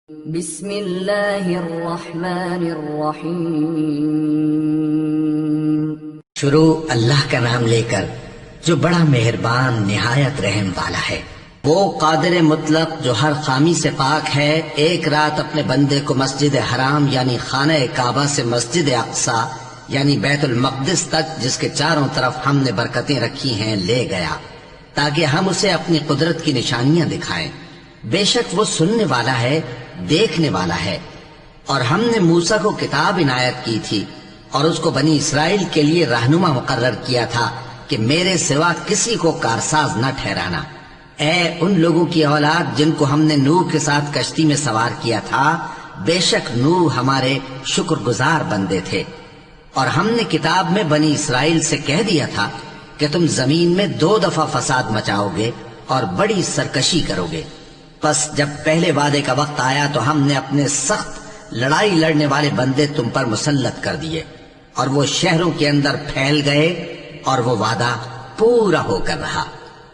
بسم اللہ الرحمن الرحیم۔ شروع اللہ کا نام لے کر جو بڑا مہربان نہایت رحم والا ہے۔ وہ قادر مطلق جو ہر خامی سے پاک ہے، ایک رات اپنے بندے کو مسجد حرام یعنی خانہ کعبہ سے مسجد اقصی یعنی بیت المقدس تک، جس کے چاروں طرف ہم نے برکتیں رکھی ہیں، لے گیا تاکہ ہم اسے اپنی قدرت کی نشانیاں دکھائیں۔ بے شک وہ سننے والا ہے، دیکھنے والا ہے۔ اور ہم نے موسیٰ کو کتاب عنایت کی تھی اور اس کو بنی اسرائیل کے لیے رہنما مقرر کیا تھا کہ میرے سوا کسی کو کارساز نہ ٹھہرانا۔ اے ان لوگوں کی اولاد جن کو ہم نے نوح کے ساتھ کشتی میں سوار کیا تھا، بے شک نوح ہمارے شکر گزار بندے تھے۔ اور ہم نے کتاب میں بنی اسرائیل سے کہہ دیا تھا کہ تم زمین میں 2 دفعہ فساد مچاؤ گے اور بڑی سرکشی کرو گے۔ پس جب پہلے وعدے کا وقت آیا تو ہم نے اپنے سخت لڑائی لڑنے والے بندے تم پر مسلط کر دیے، اور وہ شہروں کے اندر پھیل گئے اور وہ وعدہ پورا ہو کر رہا۔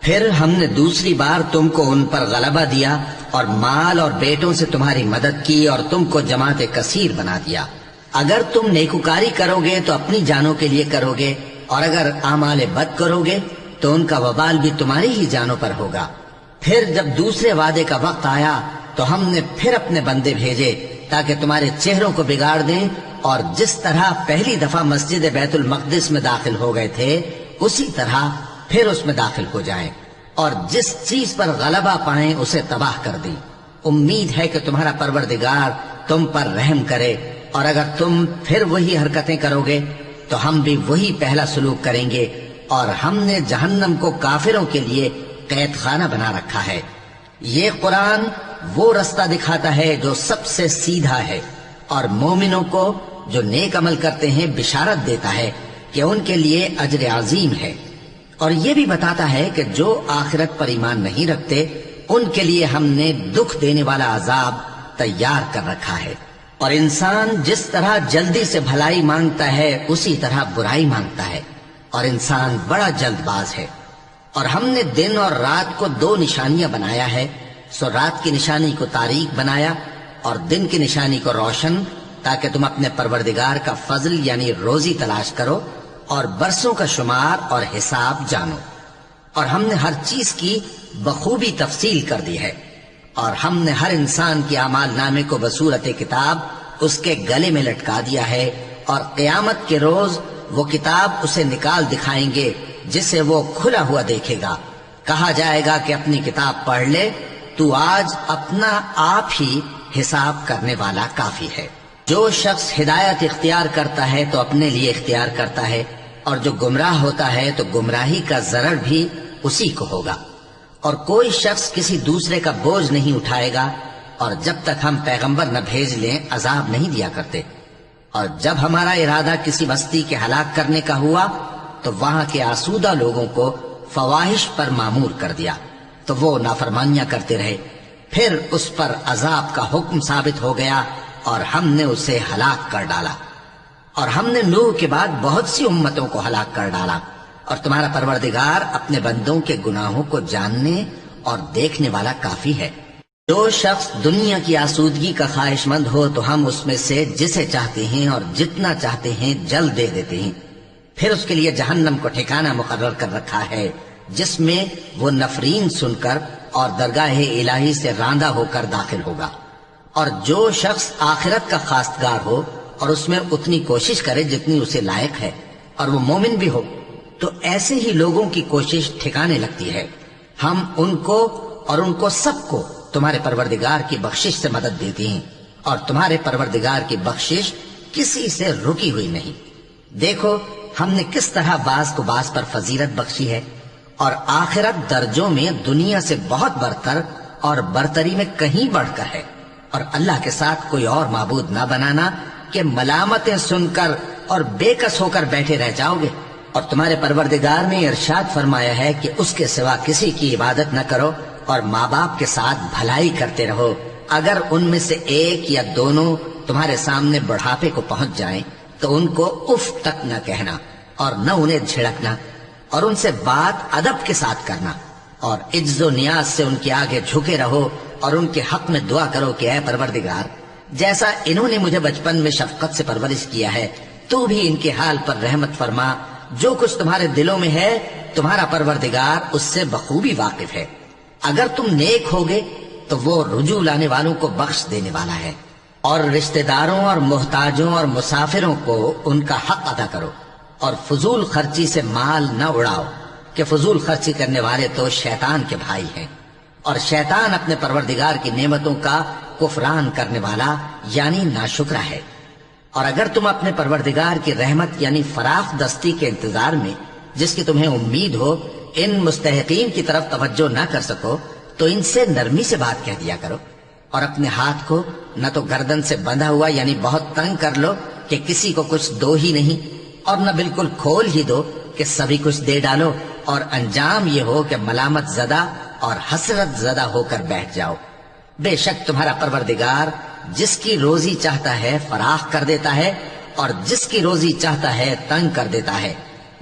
پھر ہم نے دوسری بار تم کو ان پر غلبہ دیا اور مال اور بیٹوں سے تمہاری مدد کی اور تم کو جماعت کثیر بنا دیا۔ اگر تم نیکوکاری کرو گے تو اپنی جانوں کے لیے کرو گے، اور اگر اعمال بد کرو گے تو ان کا وبال بھی تمہاری ہی جانوں پر ہوگا۔ پھر جب دوسرے وعدے کا وقت آیا تو ہم نے پھر اپنے بندے بھیجے تاکہ تمہارے چہروں کو بگاڑ دیں، اور جس طرح پہلی دفعہ مسجد بیت المقدس میں داخل ہو گئے تھے اسی طرح پھر اس میں داخل ہو جائیں، اور جس چیز پر غلبہ پائیں اسے تباہ کر دیں۔ امید ہے کہ تمہارا پروردگار تم پر رحم کرے، اور اگر تم پھر وہی حرکتیں کرو گے تو ہم بھی وہی پہلا سلوک کریں گے، اور ہم نے جہنم کو کافروں کے لیے قید خانہ بنا رکھا ہے۔ یہ قرآن وہ رستہ دکھاتا ہے جو سب سے سیدھا ہے، اور مومنوں کو جو نیک عمل کرتے ہیں بشارت دیتا ہے کہ ان کے لیے اجر عظیم ہے، اور یہ بھی بتاتا ہے کہ جو آخرت پر ایمان نہیں رکھتے ان کے لیے ہم نے دکھ دینے والا عذاب تیار کر رکھا ہے۔ اور انسان جس طرح جلدی سے بھلائی مانگتا ہے اسی طرح برائی مانگتا ہے، اور انسان بڑا جلد باز ہے۔ اور ہم نے دن اور رات کو 2 نشانیاں بنایا ہے، سو رات کی نشانی کو تاریک بنایا اور دن کی نشانی کو روشن، تاکہ تم اپنے پروردگار کا فضل یعنی روزی تلاش کرو اور برسوں کا شمار اور حساب جانو۔ اور ہم نے ہر چیز کی بخوبی تفصیل کر دی ہے، اور ہم نے ہر انسان کے اعمال نامے کو بصورت کتاب اس کے گلے میں لٹکا دیا ہے، اور قیامت کے روز وہ کتاب اسے نکال دکھائیں گے جسے وہ کھلا ہوا دیکھے گا۔ کہا جائے گا کہ اپنی کتاب پڑھ لے، تو آج اپنا آپ ہی حساب کرنے والا کافی ہے۔ جو شخص ہدایت اختیار کرتا ہے تو اپنے لیے اختیار کرتا ہے، اور جو گمراہ ہوتا ہے تو گمراہی کا ضرر بھی اسی کو ہوگا۔ اور کوئی شخص کسی دوسرے کا بوجھ نہیں اٹھائے گا، اور جب تک ہم پیغمبر نہ بھیج لیں عذاب نہیں دیا کرتے۔ اور جب ہمارا ارادہ کسی بستی کے ہلاک کرنے کا ہوا تو وہاں کے آسودہ لوگوں کو فواحش پر مامور کر دیا، تو وہ نافرمانیاں کرتے رہے۔ پھر اس پر عذاب کا حکم ثابت ہو گیا اور ہم نے اسے ہلاک کر ڈالا۔ اور ہم نے نوح کے بعد بہت سی امتوں کو ہلاک کر ڈالا، اور تمہارا پروردگار اپنے بندوں کے گناہوں کو جاننے اور دیکھنے والا کافی ہے۔ جو شخص دنیا کی آسودگی کا خواہش مند ہو تو ہم اس میں سے جسے چاہتے ہیں اور جتنا چاہتے ہیں جلد دے دیتے ہیں۔ پھر اس کے لیے جہنم کو ٹھکانہ مقرر کر رکھا ہے، جس میں وہ نفرین سن کر اور درگاہ الہی سے راندہ ہو کر داخل ہوگا۔ اور جو شخص آخرت کا خواستگار ہو اور اس میں اتنی کوشش کرے جتنی اسے لائق ہے، اور وہ مومن بھی ہو، تو ایسے ہی لوگوں کی کوشش ٹھکانے لگتی ہے۔ ہم ان کو اور ان کو سب کو تمہارے پروردگار کی بخشش سے مدد دیتی ہیں، اور تمہارے پروردگار کی بخشش کسی سے رکی ہوئی نہیں۔ دیکھو ہم نے کس طرح بعض کو بعض پر فضیلت بخشی ہے، اور آخرت درجوں میں دنیا سے بہت برتر اور برتری میں کہیں بڑھ کر ہے۔ اور اللہ کے ساتھ کوئی اور معبود نہ بنانا کہ ملامتیں سن کر اور بے کس ہو کر بیٹھے رہ جاؤ گے۔ اور تمہارے پروردگار نے ارشاد فرمایا ہے کہ اس کے سوا کسی کی عبادت نہ کرو، اور ماں باپ کے ساتھ بھلائی کرتے رہو۔ اگر ان میں سے ایک یا دونوں تمہارے سامنے بڑھاپے کو پہنچ جائیں تو ان کو اف تک نہ کہنا، اور نہ انہیں جھڑکنا، اور ان سے بات ادب کے ساتھ کرنا، اور عجز و نیاز سے ان کے آگے جھکے رہو اور ان کے حق میں دعا کرو کہ اے پروردگار، جیسا انہوں نے مجھے بچپن میں شفقت سے پرورش کیا ہے، تو بھی ان کے حال پر رحمت فرما۔ جو کچھ تمہارے دلوں میں ہے تمہارا پروردگار اس سے بخوبی واقف ہے۔ اگر تم نیک ہوگے تو وہ رجوع لانے والوں کو بخش دینے والا ہے۔ اور رشتہ داروں اور محتاجوں اور مسافروں کو ان کا حق ادا کرو، اور فضول خرچی سے مال نہ اڑاؤ، کہ فضول خرچی کرنے والے تو شیطان کے بھائی ہیں، اور شیطان اپنے پروردگار کی نعمتوں کا کفران کرنے والا یعنی ناشکرا ہے۔ اور اگر تم اپنے پروردگار کی رحمت یعنی فراخ دستی کے انتظار میں، جس کی تمہیں امید ہو، ان مستحقین کی طرف توجہ نہ کر سکو تو ان سے نرمی سے بات کہہ دیا کرو، اور اپنے ہاتھ کو نہ تو گردن سے بندھا ہوا یعنی بہت تنگ کر لو کہ کسی کو کچھ دو ہی نہیں، اور نہ بالکل کھول ہی دو کہ سبھی کچھ دے ڈالو، اور انجام یہ ہو کہ ملامت زدہ اور حسرت زدہ ہو کر بیٹھ جاؤ۔ بے شک تمہارا پروردگار جس کی روزی چاہتا ہے فراخ کر دیتا ہے، اور جس کی روزی چاہتا ہے تنگ کر دیتا ہے۔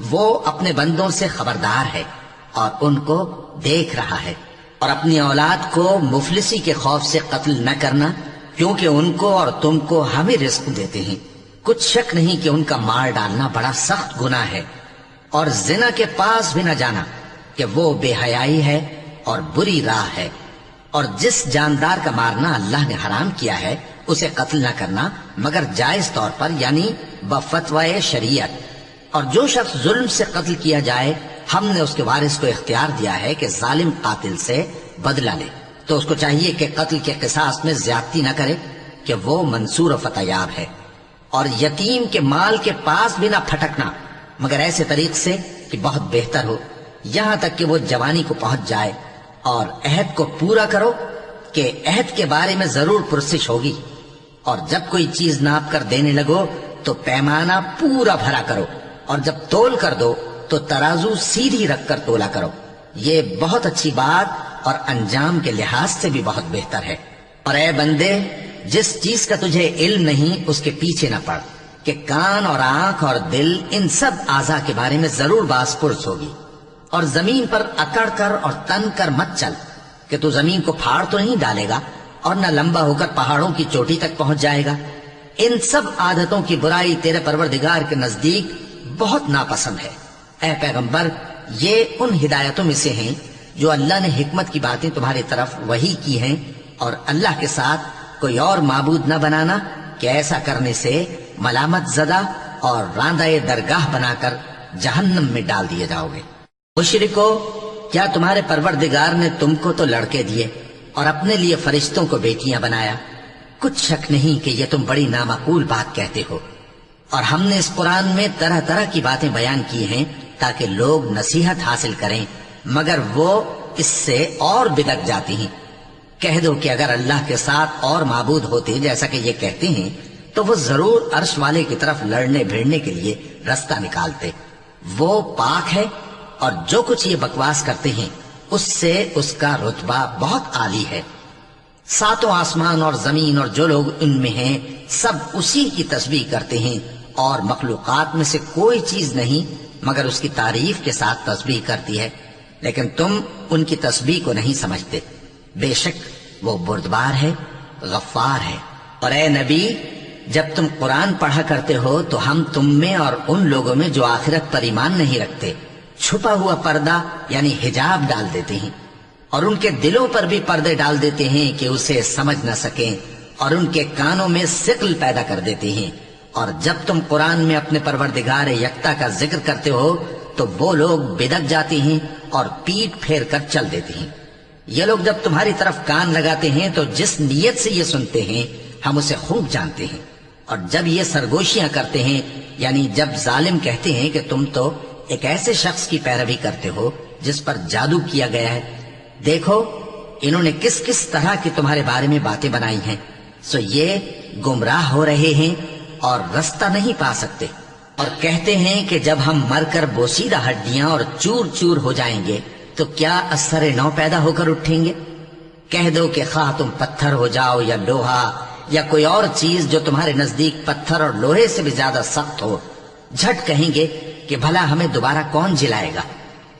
وہ اپنے بندوں سے خبردار ہے اور ان کو دیکھ رہا ہے۔ اور اپنی اولاد کو مفلسی کے خوف سے قتل نہ کرنا، کیونکہ ان کو اور تم کو ہم ہی رزق دیتے ہیں۔ کچھ شک نہیں کہ ان کا مار ڈالنا بڑا سخت گناہ ہے۔ اور زنا کے پاس بھی نہ جانا، کہ وہ بے حیائی ہے اور بری راہ ہے۔ اور جس جاندار کا مارنا اللہ نے حرام کیا ہے اسے قتل نہ کرنا مگر جائز طور پر یعنی بفتوائے شریعت۔ اور جو شخص ظلم سے قتل کیا جائے، ہم نے اس کے وارث کو اختیار دیا ہے کہ ظالم قاتل سے بدلہ لے، تو اس کو چاہیے کہ قتل کے قصاص میں زیادتی نہ کرے، کہ وہ منصور و فتح یاب ہے۔ اور یتیم کے مال کے پاس بھی نہ پھٹکنا مگر ایسے طریق سے کہ بہت بہتر ہو، یہاں تک کہ وہ جوانی کو پہنچ جائے۔ اور عہد کو پورا کرو کہ عہد کے بارے میں ضرور پرسش ہوگی۔ اور جب کوئی چیز ناپ کر دینے لگو تو پیمانہ پورا بھرا کرو، اور جب تول کر دو تو ترازو سیدھی رکھ کر تولا کرو۔ یہ بہت اچھی بات اور انجام کے لحاظ سے بھی بہت بہتر ہے۔ اور اے بندے، جس چیز کا تجھے علم نہیں اس کے پیچھے نہ پڑ، کہ کان اور آنکھ اور دل ان سب اعضاء کے بارے میں ضرور باز پرس ہوگی۔ اور زمین پر اکڑ کر اور تن کر مت چل، کہ تو زمین کو پھاڑ تو نہیں ڈالے گا اور نہ لمبا ہو کر پہاڑوں کی چوٹی تک پہنچ جائے گا۔ ان سب عادتوں کی برائی تیرے پروردگار کے نزدیک بہت ناپسند ہے۔ اے پیغمبر، یہ ان ہدایتوں میں سے ہیں جو اللہ نے حکمت کی باتیں تمہاری طرف وحی کی ہیں، اور اللہ کے ساتھ کوئی اور معبود نہ بنانا، کہ ایسا کرنے سے ملامت زدہ اور راندہ درگاہ بنا کر جہنم میں ڈال دیے جاؤ گے۔ مشرکو، کیا تمہارے پروردگار نے تم کو تو لڑکے دیے اور اپنے لیے فرشتوں کو بیٹیاں بنایا؟ کچھ شک نہیں کہ یہ تم بڑی نامعقول بات کہتے ہو۔ اور ہم نے اس قرآن میں طرح طرح کی باتیں بیان کی ہیں تاکہ لوگ نصیحت حاصل کریں، مگر وہ اس سے اور بگڑ جاتی ہیں۔ کہہ دو کہ اگر اللہ کے ساتھ اور معبود ہوتے جیسا کہ یہ کہتے ہیں تو وہ ضرور عرش والے کی طرف لڑنے بھیڑنے کے لیے رستہ نکالتے۔ وہ پاک ہے، اور جو کچھ یہ بکواس کرتے ہیں اس سے اس کا رتبہ بہت عالی ہے۔ ساتوں آسمان اور زمین اور جو لوگ ان میں ہیں سب اسی کی تسبیح کرتے ہیں، اور مخلوقات میں سے کوئی چیز نہیں مگر اس کی تعریف کے ساتھ تسبیح کرتی ہے، لیکن تم ان کی تسبیح کو نہیں سمجھتے۔ بے شک وہ بردبار ہے، غفار ہے۔ اور اے نبی، جب تم قرآن پڑھا کرتے ہو تو ہم تم میں اور ان لوگوں میں جو آخرت پر ایمان نہیں رکھتے چھپا ہوا پردہ یعنی حجاب ڈال دیتے ہیں، اور ان کے دلوں پر بھی پردے ڈال دیتے ہیں کہ اسے سمجھ نہ سکیں، اور ان کے کانوں میں ثقل پیدا کر دیتے ہیں۔ اور جب تم قرآن میں اپنے پروردگار یکتا کا ذکر کرتے ہو تو وہ لوگ بدک جاتے ہیں اور پیٹ پھیر کر چل دیتے ہیں۔ یہ لوگ جب تمہاری طرف کان لگاتے ہیں تو جس نیت سے یہ سنتے ہیں ہم اسے خوب جانتے ہیں، اور جب یہ سرگوشیاں کرتے ہیں یعنی جب ظالم کہتے ہیں کہ تم تو ایک ایسے شخص کی پیروی کرتے ہو جس پر جادو کیا گیا ہے، دیکھو انہوں نے کس کس طرح کی تمہارے بارے میں باتیں بنائی ہیں، سو یہ گمراہ ہو رہے ہیں اور رستہ نہیں پا سکتے۔ اور کہتے ہیں کہ جب ہم مر کر بوسیدہ ہڈیاں اور چور چور ہو جائیں گے تو کیا اثر نو پیدا ہو کر اٹھیں گے؟ کہہ دو کہ خواہ تم پتھر ہو جاؤ یا لوہا یا کوئی اور چیز جو تمہارے نزدیک پتھر اور لوہے سے بھی زیادہ سخت ہو، جھٹ کہیں گے کہ بھلا ہمیں دوبارہ کون جلائے گا؟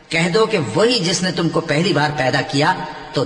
کہہ دو کہ وہی جس نے تم کو پہلی بار پیدا کیا تو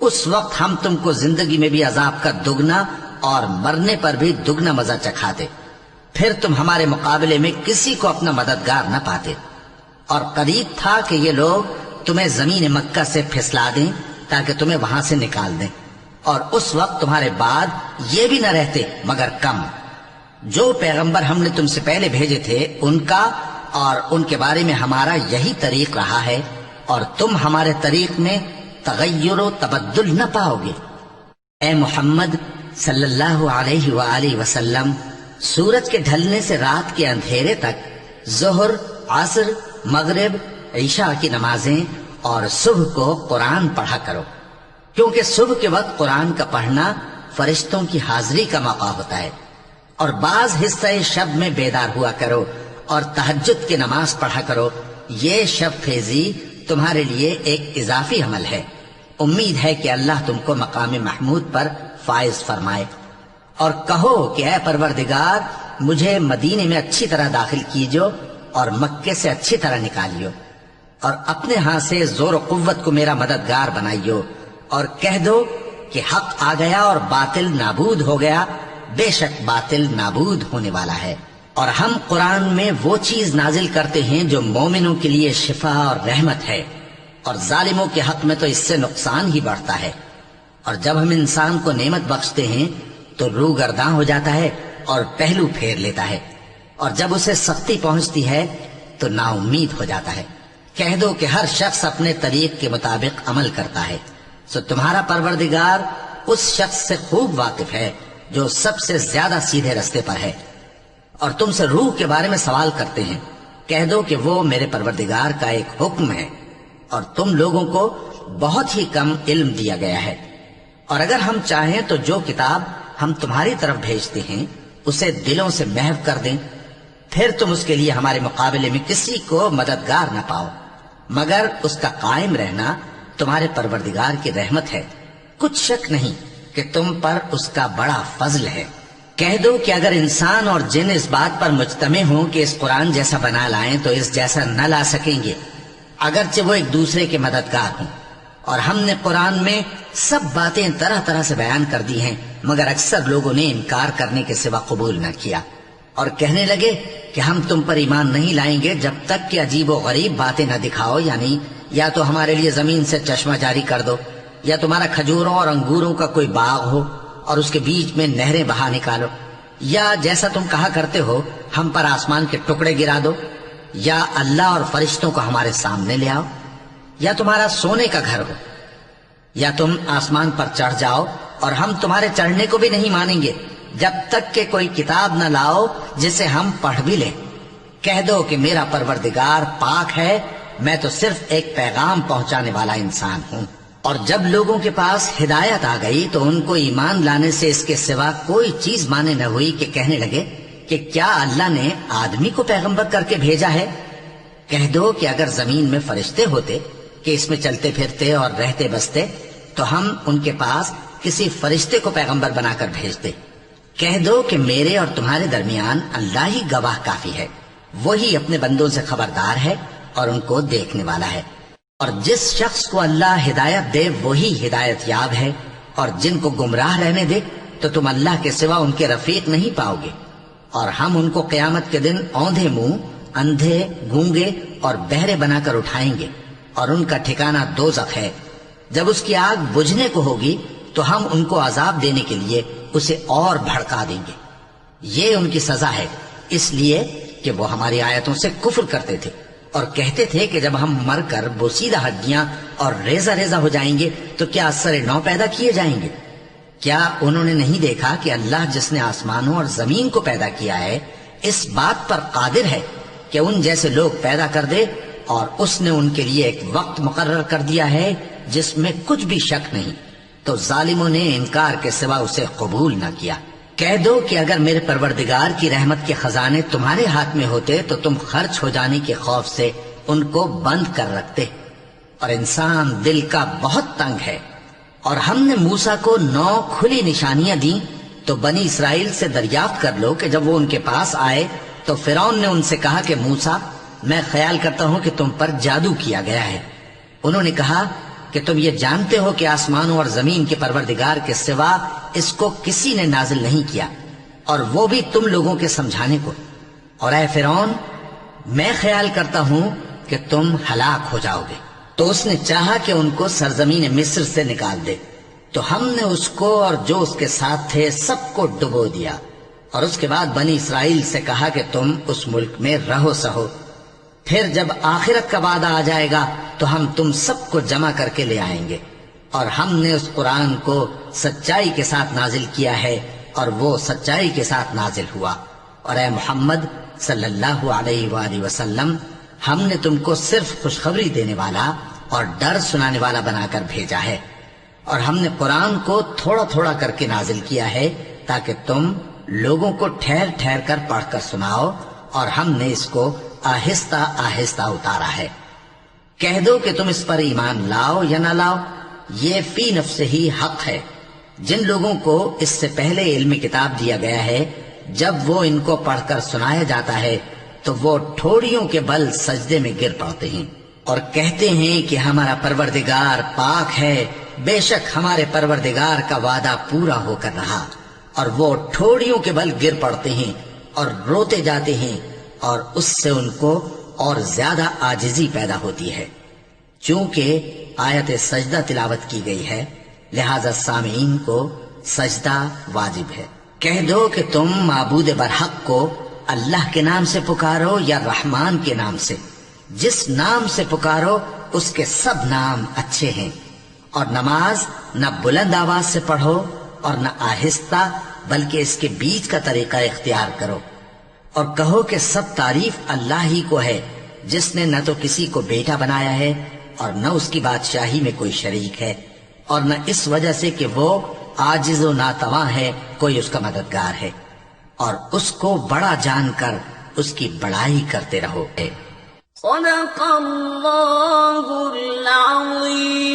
اس وقت ہم تم کو زندگی میں بھی عذاب کا دگنا اور مرنے پر بھی دگنا مزہ چکھاتے، پھر تم ہمارے مقابلے میں کسی کو اپنا مددگار نہ پاتے، اور قریب تھا کہ یہ لوگ تمہیں زمین مکہ سے پھسلا دیں تاکہ تمہیں وہاں سے نکال دیں، اور اس وقت تمہارے بعد یہ بھی نہ رہتے مگر کم۔ جو پیغمبر ہم نے تم سے پہلے بھیجے تھے ان کا اور ان کے بارے میں ہمارا یہی طریق رہا ہے، اور تم ہمارے طریق میں تغیر و تبدل نہ پاؤ گے۔ اے محمد صلی اللہ علیہ وآلہ وسلم، سورج کے ڈھلنے سے رات کے اندھیرے تک ظہر، عصر، مغرب، عشاء کی نمازیں اور صبح کو قرآن پڑھا کرو، کیونکہ صبح کے وقت قرآن کا پڑھنا فرشتوں کی حاضری کا موقع ہوتا ہے، اور بعض حصہ شب میں بیدار ہوا کرو اور تہجد کی نماز پڑھا کرو۔ یہ شب خیزی تمہارے لیے ایک اضافی عمل ہے۔ امید ہے کہ اللہ تم کو مقام محمود پر فائز فرمائے۔ اور کہو کہ اے پروردگار، مجھے مدینے میں اچھی طرح داخل کیجو اور مکے سے اچھی طرح نکالیو، اور اپنے ہاں سے زور و قوت کو میرا مددگار بنائیو، اور کہہ دو کہ حق آ گیا اور باطل نابود ہو گیا، بے شک باطل نابود ہونے والا ہے۔ اور ہم قرآن میں وہ چیز نازل کرتے ہیں جو مومنوں کے لیے شفا اور رحمت ہے، اور ظالموں کے حق میں تو اس سے نقصان ہی بڑھتا ہے۔ اور جب ہم انسان کو نعمت بخشتے ہیں تو روح گرداں ہو جاتا ہے اور پہلو پھیر لیتا ہے، اور جب اسے سختی پہنچتی ہے تو نا امید ہو جاتا ہے۔ کہہ دو کہ ہر شخص اپنے طریق کے مطابق عمل کرتا ہے، سو تمہارا پروردگار اس شخص سے خوب واقف ہے جو سب سے زیادہ سیدھے رستے پر ہے۔ اور تم سے روح کے بارے میں سوال کرتے ہیں، کہہ دو کہ وہ میرے پروردگار کا ایک حکم ہے، اور تم لوگوں کو بہت ہی کم علم دیا گیا ہے۔ اور اگر ہم چاہیں تو جو کتاب ہم تمہاری طرف بھیجتے ہیں اسے دلوں سے محو کر دیں، پھر تم اس کے لیے ہمارے مقابلے میں کسی کو مددگار نہ پاؤ، مگر اس کا قائم رہنا تمہارے پروردگار کی رحمت ہے، کچھ شک نہیں کہ تم پر اس کا بڑا فضل ہے۔ کہہ دو کہ اگر انسان اور جن اس بات پر مجتمع ہوں کہ اس قرآن جیسا بنا لائیں تو اس جیسا نہ لا سکیں گے، اگرچہ وہ ایک دوسرے کے مددگار ہوں۔ اور ہم نے قرآن میں سب باتیں طرح طرح سے بیان کر دی ہیں، مگر اکثر لوگوں نے انکار کرنے کے سوا قبول نہ کیا، اور کہنے لگے کہ ہم تم پر ایمان نہیں لائیں گے جب تک کہ عجیب و غریب باتیں نہ دکھاؤ، یعنی یا تو ہمارے لیے زمین سے چشمہ جاری کر دو، یا تمہارا کھجوروں اور انگوروں کا کوئی باغ ہو اور اس کے بیچ میں نہریں بہا نکالو، یا جیسا تم کہا کرتے ہو ہم پر آسمان کے ٹکڑے گرا دو، یا اللہ اور فرشتوں کو ہمارے سامنے لے آؤ، یا تمہارا سونے کا گھر ہو، یا تم آسمان پر چڑھ جاؤ اور ہم تمہارے چڑھنے کو بھی نہیں مانیں گے جب تک کہ کوئی کتاب نہ لاؤ جسے ہم پڑھ بھی لیں۔ کہہ دو کہ میرا پروردگار پاک ہے، میں تو صرف ایک پیغام پہنچانے والا انسان ہوں۔ اور جب لوگوں کے پاس ہدایت آ گئی تو ان کو ایمان لانے سے اس کے سوا کوئی چیز مانے نہ ہوئی کہ کہنے لگے کہ کیا اللہ نے آدمی کو پیغمبر کر کے بھیجا ہے؟ کہہ دو کہ اگر زمین میں فرشتے ہوتے کہ اس میں چلتے پھرتے اور رہتے بستے تو ہم ان کے پاس کسی فرشتے کو پیغمبر بنا کر بھیجتے۔ کہہ دو کہ میرے اور تمہارے درمیان اللہ ہی گواہ کافی ہے، وہی اپنے بندوں سے خبردار ہے اور ان کو دیکھنے والا ہے۔ اور جس شخص کو اللہ ہدایت دے وہی ہدایت یاب ہے، اور جن کو گمراہ رہنے دے تو تم اللہ کے سوا ان کے رفیق نہیں پاؤ گے۔ اور ہم ان کو قیامت کے دن اوندھے منہ، اندھے، گونگے اور بہرے بنا کر اٹھائیں گے، اور ان کا ٹھکانہ دوزخ ہے۔ جب اس کی آگ بجھنے کو ہوگی تو ہم ان کو عذاب دینے کے لیے اسے اور بھڑکا دیں گے۔ یہ ان کی سزا ہے، اس لیے کہ وہ ہماری آیتوں سے کفر کرتے تھے اور کہتے تھے کہ جب ہم مر کر بوسیدہ ہڈیاں اور ریزہ ریزہ ہو جائیں گے تو کیا اثر نو پیدا کیے جائیں گے؟ کیا انہوں نے نہیں دیکھا کہ اللہ جس نے آسمانوں اور زمین کو پیدا کیا ہے اس بات پر قادر ہے کہ ان جیسے لوگ پیدا کر دے، اور اس نے ان کے لیے ایک وقت مقرر کر دیا ہے جس میں کچھ بھی شک نہیں، تو ظالموں نے انکار کے سوا اسے قبول نہ کیا۔ کہہ دو کہ اگر میرے پروردگار کی رحمت کے خزانے تمہارے ہاتھ میں ہوتے تو تم خرچ ہو جانے کے خوف سے ان کو بند کر رکھتے، اور انسان دل کا بہت تنگ ہے۔ اور ہم نے موسیٰ کو 9 کھلی نشانیاں دیں تو بنی اسرائیل سے دریافت کر لو کہ جب وہ ان کے پاس آئے تو فرعون نے ان سے کہا کہ موسیٰ، میں خیال کرتا ہوں کہ تم پر جادو کیا گیا ہے۔ انہوں نے کہا کہ تم یہ جانتے ہو کہ آسمانوں اور زمین کے پروردگار کے سوا اس کو کسی نے نازل نہیں کیا، اور وہ بھی تم لوگوں کے سمجھانے کو۔ اور اے فرعون، میں خیال کرتا ہوں کہ تم ہلاک ہو جاؤ گے۔ تو اس نے چاہا کہ ان کو سرزمین مصر سے نکال دے، تو ہم نے اس کو اور جو اس کے ساتھ تھے سب کو ڈبو دیا، اور اس کے بعد بنی اسرائیل سے کہا کہ تم اس ملک میں رہو سہو، پھر جب آخرت کا وعدہ آ جائے گا تو ہم تم سب کو جمع کر کے لے آئیں گے۔ اور ہم نے اس قرآن کو سچائی کے ساتھ نازل کیا ہے، اور وہ سچائی کے ساتھ نازل ہوا۔ اور اے محمد صلی اللہ علیہ وآلہ وسلم، ہم نے تم کو صرف خوشخبری دینے والا اور ڈر سنانے والا بنا کر بھیجا ہے، اور ہم نے قرآن کو تھوڑا تھوڑا کر کے نازل کیا ہے تاکہ تم لوگوں کو ٹھہر ٹھہر کر پڑھ کر سناؤ، اور ہم نے اس کو آہستہ آہستہ اتارا ہے۔ کہہ دو کہ تم اس پر ایمان لاؤ یا نہ لاؤ، یہ فی نفس ہی حق ہے۔ جن لوگوں کو اس سے پہلے علم کتاب دیا گیا ہے، جب وہ ان کو پڑھ کر سنایا جاتا ہے تو وہ ٹھوڑیوں کے بل سجدے میں گر پڑتے ہیں اور کہتے ہیں کہ ہمارا پروردگار پاک ہے، بے شک ہمارے پروردگار کا وعدہ پورا ہو کر رہا۔ اور وہ ٹھوڑیوں کے بل گر پڑتے ہیں اور روتے جاتے ہیں، اور اس سے ان کو اور زیادہ عاجزی پیدا ہوتی ہے۔ چونکہ آیت سجدہ تلاوت کی گئی ہے، لہذا سامعین کو سجدہ واجب ہے۔ کہہ دو کہ تم معبود برحق کو اللہ کے نام سے پکارو یا رحمان کے نام سے، جس نام سے پکارو اس کے سب نام اچھے ہیں، اور نماز نہ بلند آواز سے پڑھو اور نہ آہستہ، بلکہ اس کے بیچ کا طریقہ اختیار کرو، اور کہو کہ سب تعریف اللہ ہی کو ہے، جس نے نہ تو کسی کو بیٹا بنایا ہے اور نہ اس کی بادشاہی میں کوئی شریک ہے، اور نہ اس وجہ سے کہ وہ عاجز و ناتواں ہے کوئی اس کا مددگار ہے، اور اس کو بڑا جان کر اس کی بڑائی کرتے رہو۔ صدق اللہ العظیم۔